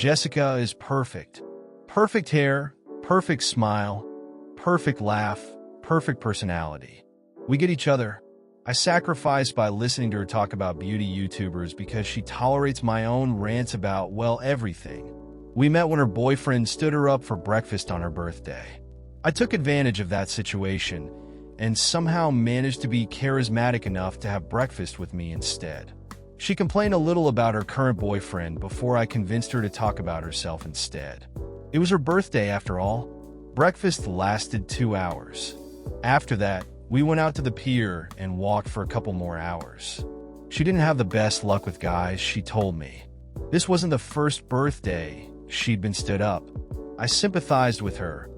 Jessica is perfect. Perfect hair, perfect smile, perfect laugh, perfect personality. We get each other. I sacrifice by listening to her talk about beauty YouTubers because she tolerates my own rants about, well, everything. We met when her boyfriend stood her up for breakfast on her birthday. I took advantage of that situation and somehow managed to be charismatic enough to have breakfast with me instead. She complained a little about her current boyfriend before I convinced her to talk about herself instead. It was her birthday after all. Breakfast lasted 2 hours. After that, we went out to the pier and walked for a couple more hours. She didn't have the best luck with guys, she told me. This wasn't the first birthday she'd been stood up. I sympathized with her,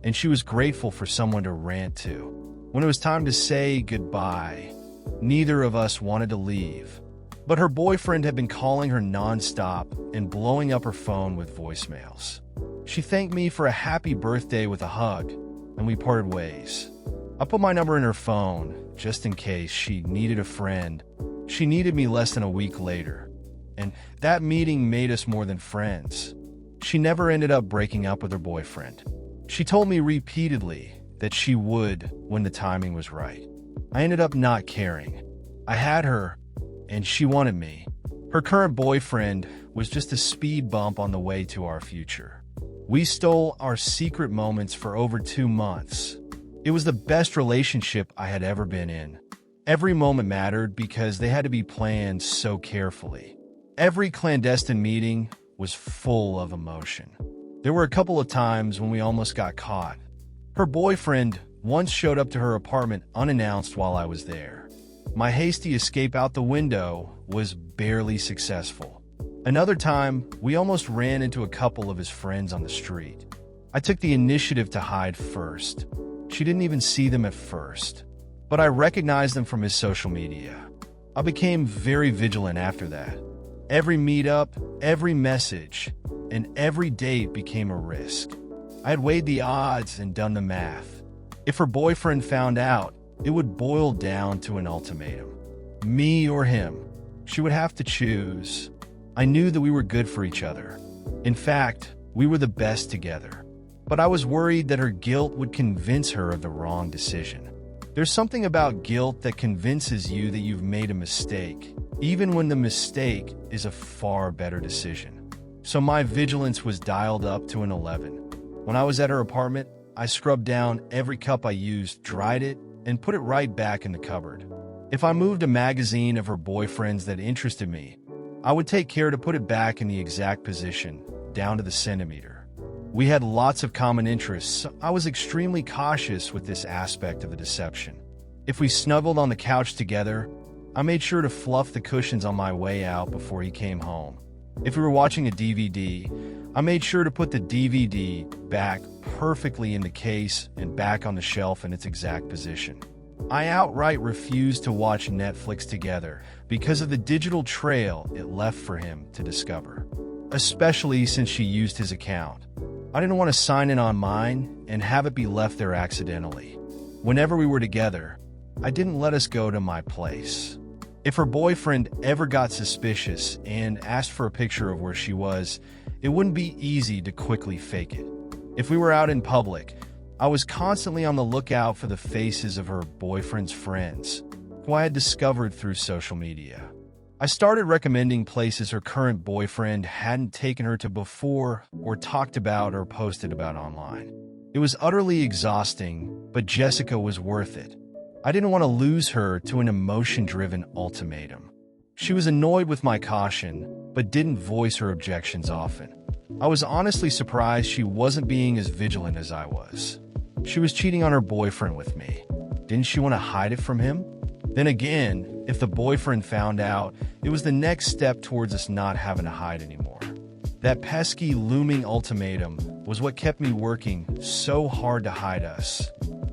and she was grateful for someone to rant to. When it was time to say goodbye, neither of us wanted to leave. But her boyfriend had been calling her non-stop and blowing up her phone with voicemails. She thanked me for a happy birthday with a hug, and we parted ways. I put my number in her phone, just in case she needed a friend. She needed me less than a week later, and that meeting made us more than friends. She never ended up breaking up with her boyfriend. She told me repeatedly that she would when the timing was right. I ended up not caring. I had her, and she wanted me. Her current boyfriend was just a speed bump on the way to our future. We stole our secret moments for over 2 months. It was the best relationship I had ever been in. Every moment mattered because they had to be planned so carefully. Every clandestine meeting was full of emotion. There were a couple of times when we almost got caught. Her boyfriend once showed up to her apartment unannounced while I was there. My hasty escape out the window was barely successful. Another time, we almost ran into a couple of his friends on the street. I took the initiative to hide first. She didn't even see them at first, but I recognized them from his social media. I became very vigilant after that. Every meetup, every message, and every date became a risk. I had weighed the odds and done the math. If her boyfriend found out, it would boil down to an ultimatum. Me or him. She would have to choose. I knew that we were good for each other. In fact, we were the best together. But I was worried that her guilt would convince her of the wrong decision. There's something about guilt that convinces you that you've made a mistake, even when the mistake is a far better decision. So my vigilance was dialed up to an 11. When I was at her apartment, I scrubbed down every cup I used, dried it, and put it right back in the cupboard. If I moved a magazine of her boyfriend's that interested me, I would take care to put it back in the exact position, down to the centimeter. We had lots of common interests, so I was extremely cautious with this aspect of the deception. If we snuggled on the couch together, I made sure to fluff the cushions on my way out before he came home. If we were watching a DVD, I made sure to put the DVD back perfectly in the case and back on the shelf in its exact position. I outright refused to watch Netflix together because of the digital trail it left for him to discover, especially since she used his account. I didn't want to sign in on mine and have it be left there accidentally. Whenever we were together, I didn't let us go to my place. If her boyfriend ever got suspicious and asked for a picture of where she was, it wouldn't be easy to quickly fake it. If we were out in public, I was constantly on the lookout for the faces of her boyfriend's friends, who I had discovered through social media. I started recommending places her current boyfriend hadn't taken her to before or talked about or posted about online. It was utterly exhausting, but Jessica was worth it. I didn't want to lose her to an emotion-driven ultimatum. She was annoyed with my caution, but didn't voice her objections often. I was honestly surprised she wasn't being as vigilant as I was. She was cheating on her boyfriend with me. Didn't she want to hide it from him? Then again, if the boyfriend found out, it was the next step towards us not having to hide anymore. That pesky, looming ultimatum was what kept me working so hard to hide us.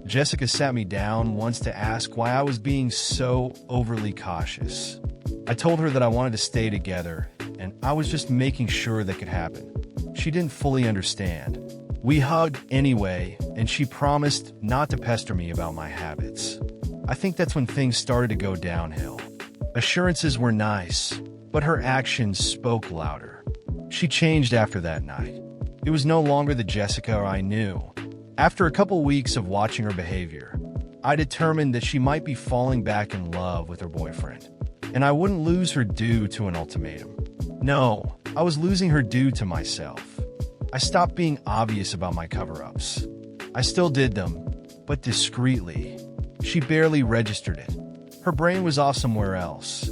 Jessica sat me down once to ask why I was being so overly cautious. I told her that I wanted to stay together, and I was just making sure that could happen. She didn't fully understand. We hugged anyway, and she promised not to pester me about my habits. I think that's when things started to go downhill. Assurances were nice, but her actions spoke louder. She changed after that night. It was no longer the Jessica I knew. After a couple weeks of watching her behavior, I determined that she might be falling back in love with her boyfriend, and I wouldn't lose her due to an ultimatum. No, I was losing her due to myself. I stopped being obvious about my cover-ups. I still did them, but discreetly. She barely registered it. Her brain was off somewhere else,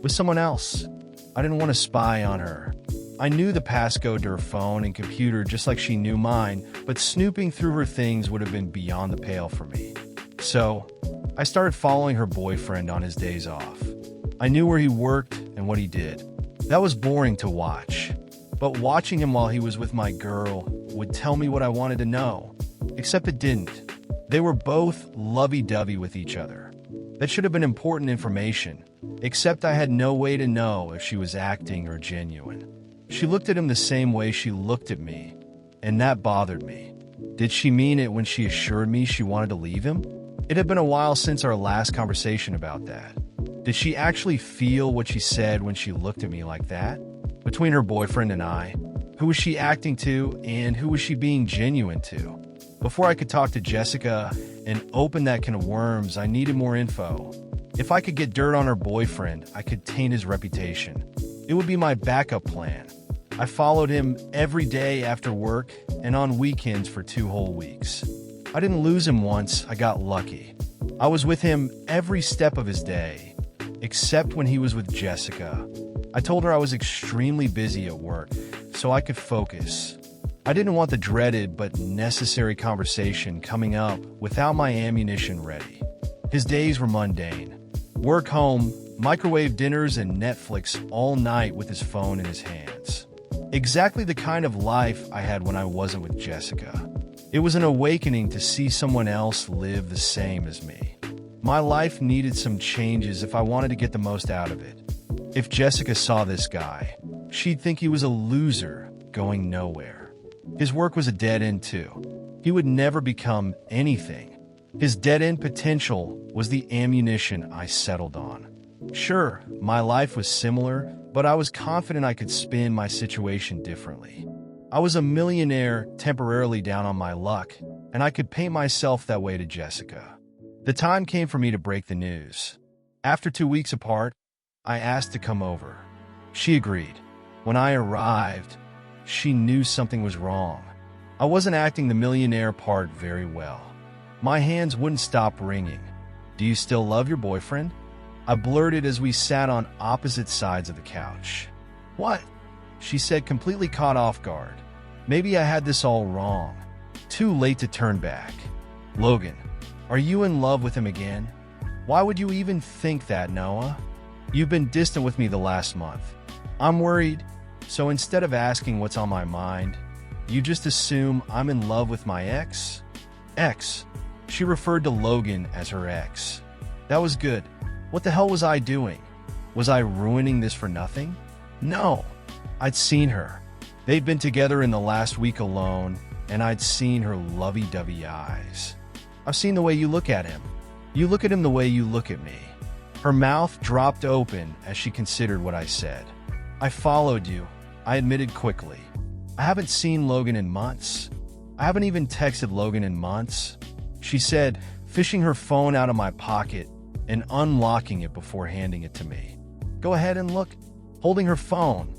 with someone else. I didn't want to spy on her. I knew the passcode to her phone and computer just like she knew mine, but snooping through her things would have been beyond the pale for me. So, I started following her boyfriend on his days off. I knew where he worked and what he did. That was boring to watch, but watching him while he was with my girl would tell me what I wanted to know, except it didn't. They were both lovey-dovey with each other. That should have been important information, except I had no way to know if she was acting or genuine. She looked at him the same way she looked at me, and that bothered me. Did she mean it when she assured me she wanted to leave him? It had been a while since our last conversation about that. Did she actually feel what she said when she looked at me like that? Between her boyfriend and I, who was she acting to and who was she being genuine to? Before I could talk to Jessica and open that can of worms, I needed more info. If I could get dirt on her boyfriend, I could taint his reputation. It would be my backup plan. I followed him every day after work and on weekends for 2 whole weeks. I didn't lose him once, I got lucky. I was with him every step of his day, except when he was with Jessica. I told her I was extremely busy at work, so I could focus. I didn't want the dreaded but necessary conversation coming up without my ammunition ready. His days were mundane. Work home, microwave dinners, and Netflix all night with his phone in his hands. Exactly the kind of life I had when I wasn't with Jessica. It was an awakening to see someone else live the same as me. My life needed some changes if I wanted to get the most out of it. If Jessica saw this guy, she'd think he was a loser going nowhere. His work was a dead end too. He would never become anything. His dead-end potential was the ammunition I settled on. Sure, my life was similar, but I was confident I could spin my situation differently. I was a millionaire temporarily down on my luck, and I could paint myself that way to Jessica. The time came for me to break the news. After 2 weeks apart, I asked to come over. She agreed. When I arrived, she knew something was wrong. I wasn't acting the millionaire part very well. My hands wouldn't stop ringing. "Do you still love your boyfriend?" I blurted as we sat on opposite sides of the couch. "What?" she said, completely caught off guard. Maybe I had this all wrong. Too late to turn back. "Logan, are you in love with him again? Why would you even think that, Noah? You've been distant with me the last month. I'm worried, so instead of asking what's on my mind, you just assume I'm in love with my ex?" Ex. She referred to Logan as her ex. That was good. What the hell was I doing? Was I ruining this for nothing? No. I'd seen her. They'd been together in the last week alone, and I'd seen her lovey-dovey eyes. "I've seen the way you look at him. You look at him the way you look at me." Her mouth dropped open as she considered what I said. "I followed you," I admitted quickly. "I haven't seen Logan in months. I haven't even texted Logan in months," she said, fishing her phone out of my pocket and unlocking it before handing it to me. "Go ahead and look." Holding her phone,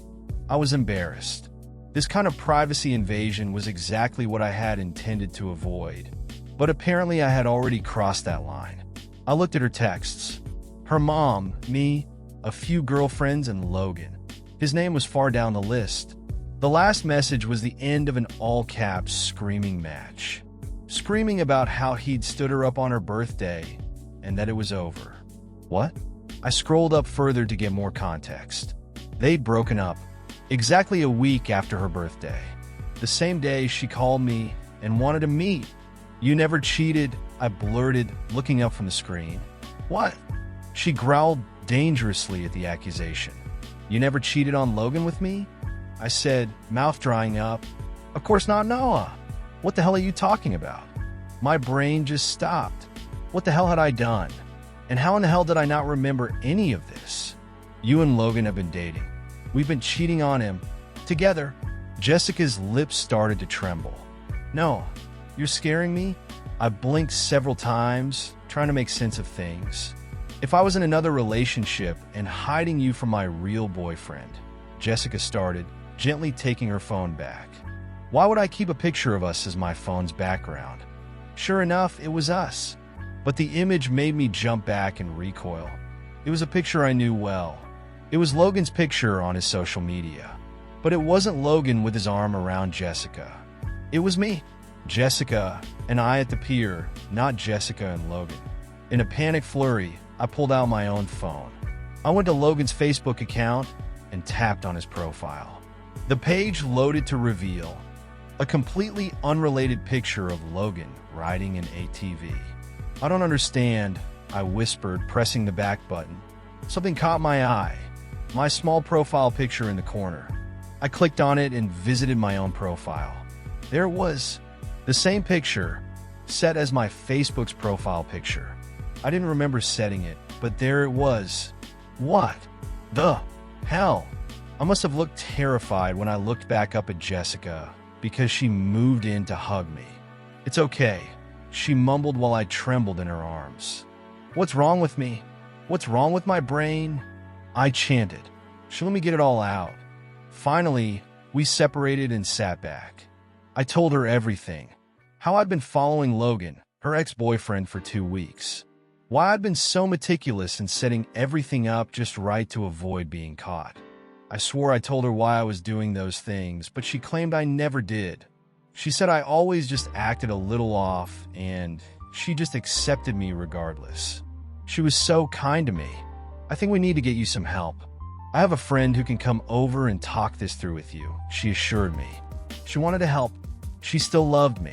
I was embarrassed. This kind of privacy invasion was exactly what I had intended to avoid, but apparently I had already crossed that line. I looked at her texts. Her mom, me, a few girlfriends, and Logan. His name was far down the list. The last message was the end of an all-caps screaming match. Screaming about how he'd stood her up on her birthday and that it was over. What? I scrolled up further to get more context. They'd broken up exactly a week after her birthday. The same day she called me and wanted to meet. "You never cheated," I blurted, looking up from the screen. "What?" She growled dangerously at the accusation. "You never cheated on Logan with me?" I said, mouth drying up. "Of course not, Noah. What the hell are you talking about?" My brain just stopped. What the hell had I done? And how in the hell did I not remember any of this? "You and Logan have been dating. We've been cheating on him Together, Jessica's lips started to tremble. "No, you're scaring me?" I blinked several times, trying to make sense of things. "If I was in another relationship and hiding you from my real boyfriend," Jessica started, gently taking her phone back. "Why would I keep a picture of us as my phone's background?" Sure enough, it was us. But the image made me jump back and recoil. It was a picture I knew well. It was Logan's picture on his social media. But it wasn't Logan with his arm around Jessica. It was me, Jessica, and I at the pier, not Jessica and Logan. In a panic flurry, I pulled out my own phone. I went to Logan's Facebook account and tapped on his profile. The page loaded to reveal a completely unrelated picture of Logan riding an ATV. "I don't understand," I whispered, pressing the back button. Something caught my eye. My small profile picture in the corner. I clicked on it and visited my own profile. There it was, the same picture, set as my Facebook's profile picture. I didn't remember setting it, but there it was. What the hell? I must have looked terrified when I looked back up at Jessica because she moved in to hug me. "It's okay," she mumbled while I trembled in her arms. "What's wrong with me? What's wrong with my brain?" I chanted. "Let me get it all out." Finally, we separated and sat back. I told her everything. How I'd been following Logan, her ex-boyfriend, for 2 weeks. Why I'd been so meticulous in setting everything up just right to avoid being caught. I swore I told her why I was doing those things, but she claimed I never did. She said I always just acted a little off, and she just accepted me regardless. She was so kind to me. "I think we need to get you some help. I have a friend who can come over and talk this through with you," she assured me. She wanted to help. She still loved me.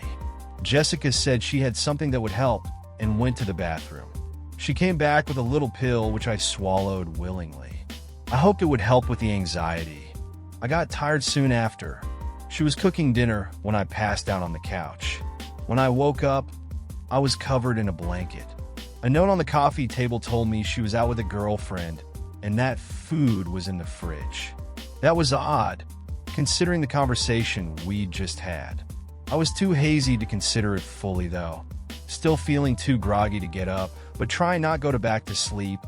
Jessica said she had something that would help and went to the bathroom. She came back with a little pill, which I swallowed willingly. I hoped it would help with the anxiety. I got tired soon after. She was cooking dinner when I passed out on the couch. When I woke up, I was covered in a blanket. A note on the coffee table told me she was out with a girlfriend, and that food was in the fridge. That was odd, considering the conversation we'd just had. I was too hazy to consider it fully, though. Still feeling too groggy to get up, but trying not go back to sleep,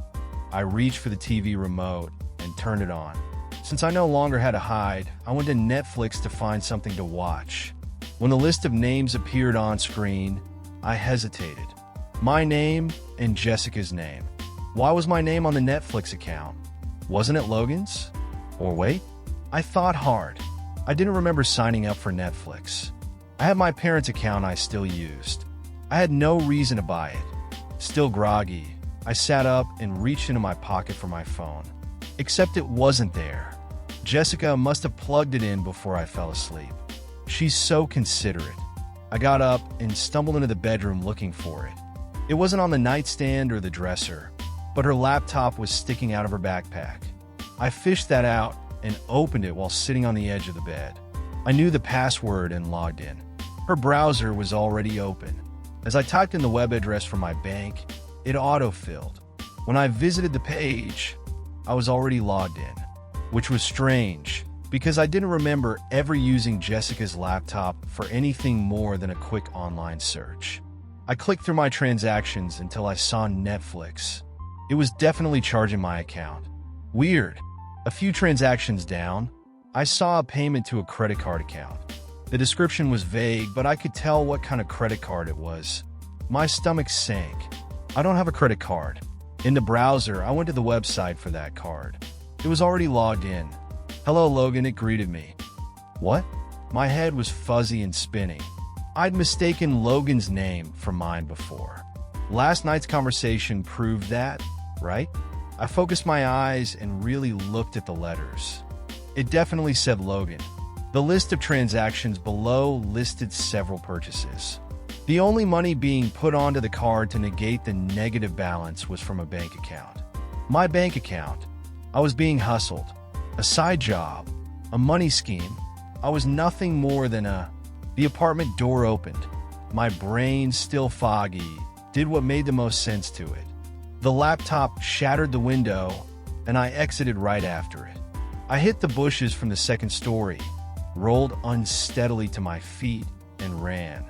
I reached for the TV remote and turned it on. Since I no longer had to hide, I went to Netflix to find something to watch. When the list of names appeared on screen, I hesitated. My name and Jessica's name. Why was my name on the Netflix account? Wasn't it Logan's? Or wait, I thought hard. I didn't remember signing up for Netflix. I had my parents' account I still used. I had no reason to buy it. Still groggy, I sat up and reached into my pocket for my phone. Except it wasn't there. Jessica must have plugged it in before I fell asleep. She's so considerate. I got up and stumbled into the bedroom looking for it. It wasn't on the nightstand or the dresser, but her laptop was sticking out of her backpack. I fished that out and opened it while sitting on the edge of the bed. I knew the password and logged in. Her browser was already open. As I typed in the web address for my bank, it autofilled. When I visited the page, I was already logged in, which was strange because I didn't remember ever using Jessica's laptop for anything more than a quick online search. I clicked through my transactions until I saw Netflix. It was definitely charging my account. Weird. A few transactions down, I saw a payment to a credit card account. The description was vague, but I could tell what kind of credit card it was. My stomach sank. I don't have a credit card. In the browser, I went to the website for that card. It was already logged in. "Hello, Logan," it greeted me. What? My head was fuzzy and spinning. I'd mistaken Logan's name for mine before. Last night's conversation proved that, right? I focused my eyes and really looked at the letters. It definitely said Logan. The list of transactions below listed several purchases. The only money being put onto the card to negate the negative balance was from a bank account. My bank account. I was being hustled. A side job. A money scheme. I was nothing more than The apartment door opened. My brain, still foggy, did what made the most sense to it. The laptop shattered the window, and I exited right after it. I hit the bushes from the second story, rolled unsteadily to my feet, and ran.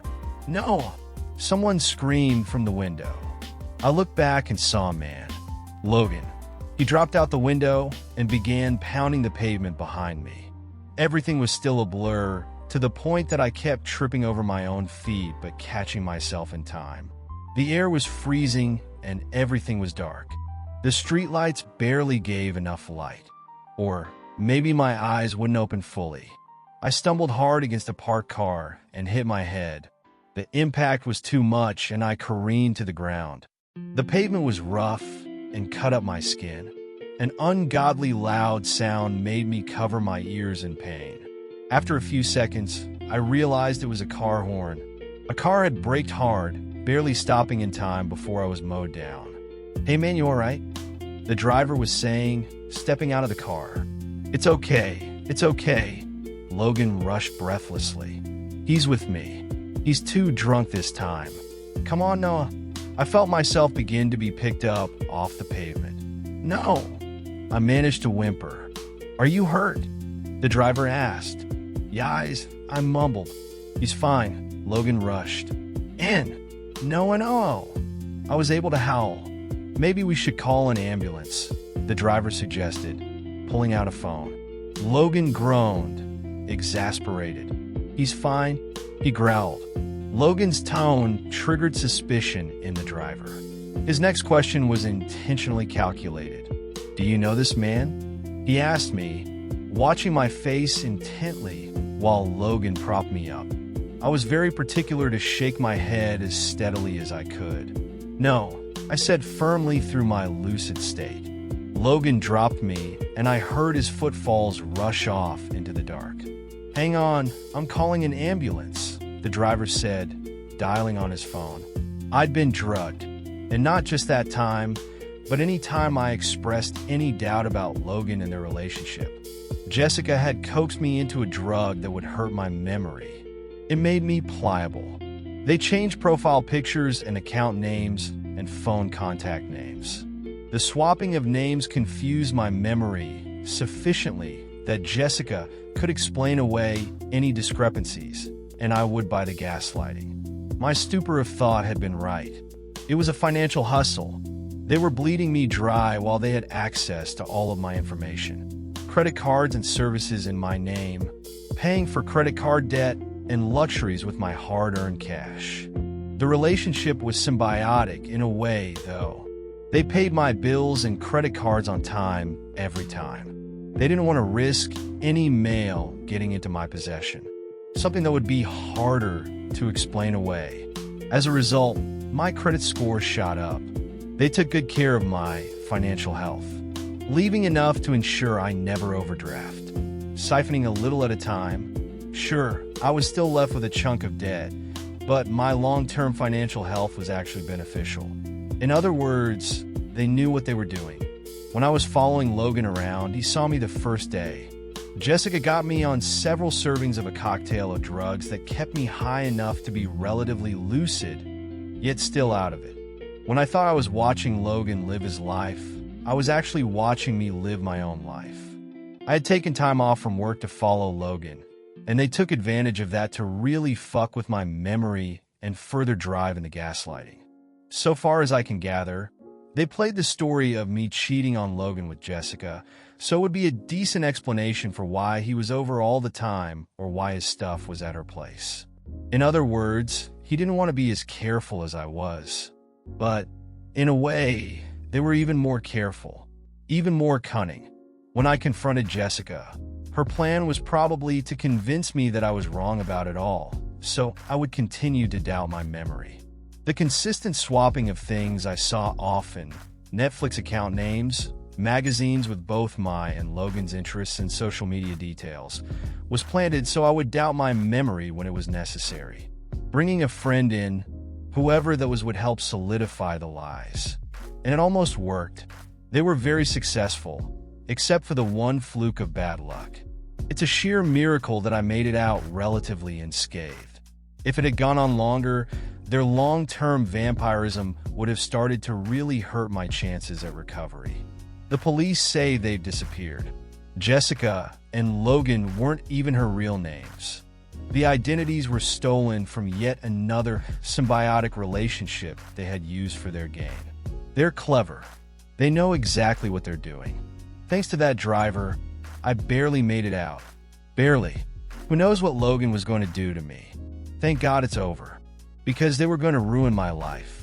No! Someone screamed from the window. I looked back and saw a man, Logan. He dropped out the window and began pounding the pavement behind me. Everything was still a blur, to the point that I kept tripping over my own feet but catching myself in time. The air was freezing and everything was dark. The streetlights barely gave enough light. Or maybe my eyes wouldn't open fully. I stumbled hard against a parked car and hit my head. The impact was too much and I careened to the ground. The pavement was rough and cut up my skin. An ungodly loud sound made me cover my ears in pain. After a few seconds, I realized it was a car horn. A car had braked hard, barely stopping in time before I was mowed down. "Hey man, you alright?" The driver was saying, stepping out of the car. It's okay. Logan rushed breathlessly. "He's with me. He's too drunk this time. Come on, Noah." I felt myself begin to be picked up off the pavement. "No." I managed to whimper. "Are you hurt?" The driver asked. "Yais," I mumbled. "He's fine." Logan rushed. "In." No. I was able to howl. "Maybe we should call an ambulance," the driver suggested, pulling out a phone. Logan groaned, exasperated. "He's fine," he growled. Logan's tone triggered suspicion in the driver. His next question was intentionally calculated. "Do you know this man?" he asked me, watching my face intently while Logan propped me up. I was very particular to shake my head as steadily as I could. "No," I said firmly through my lucid state. Logan dropped me, and I heard his footfalls rush off into the dark. "Hang on, I'm calling an ambulance," the driver said, dialing on his phone. I'd been drugged, and not just that time, but any time I expressed any doubt about Logan and their relationship. Jessica had coaxed me into a drug that would hurt my memory. It made me pliable. They changed profile pictures and account names and phone contact names. The swapping of names confused my memory sufficiently that Jessica could explain away any discrepancies, and I would by the gaslighting. My stupor of thought had been right. It was a financial hustle. They were bleeding me dry while they had access to all of my information. Credit cards and services in my name, paying for credit card debt and luxuries with my hard-earned cash. The relationship was symbiotic in a way, though. They paid my bills and credit cards on time every time. They didn't want to risk any mail getting into my possession, something that would be harder to explain away. As a result, my credit score shot up. They took good care of my financial health, leaving enough to ensure I never overdraft. Siphoning a little at a time. Sure, I was still left with a chunk of debt, but my long-term financial health was actually beneficial. In other words, they knew what they were doing. When I was following Logan around, he saw me the first day. Jessica got me on several servings of a cocktail of drugs that kept me high enough to be relatively lucid, yet still out of it. When I thought I was watching Logan live his life, I was actually watching me live my own life. I had taken time off from work to follow Logan, and they took advantage of that to really fuck with my memory and further drive into gaslighting. So far as I can gather, they played the story of me cheating on Logan with Jessica, so it would be a decent explanation for why he was over all the time or why his stuff was at her place. In other words, he didn't want to be as careful as I was. But, in a way, they were even more careful, even more cunning. When I confronted Jessica, her plan was probably to convince me that I was wrong about it all, so I would continue to doubt my memory. The consistent swapping of things I saw often, Netflix account names, magazines with both my and Logan's interests and social media details, was planted so I would doubt my memory when it was necessary. Bringing a friend in, whoever that would help solidify the lies. And it almost worked. They were very successful, except for the one fluke of bad luck. It's a sheer miracle that I made it out relatively unscathed. If it had gone on longer, their long-term vampirism would have started to really hurt my chances at recovery. The police say they've disappeared. Jessica and Logan weren't even her real names. The identities were stolen from yet another symbiotic relationship they had used for their gain. They're clever. They know exactly what they're doing. Thanks to that driver, I barely made it out. Barely. Who knows what Logan was going to do to me? Thank God it's over. Because they were going to ruin my life.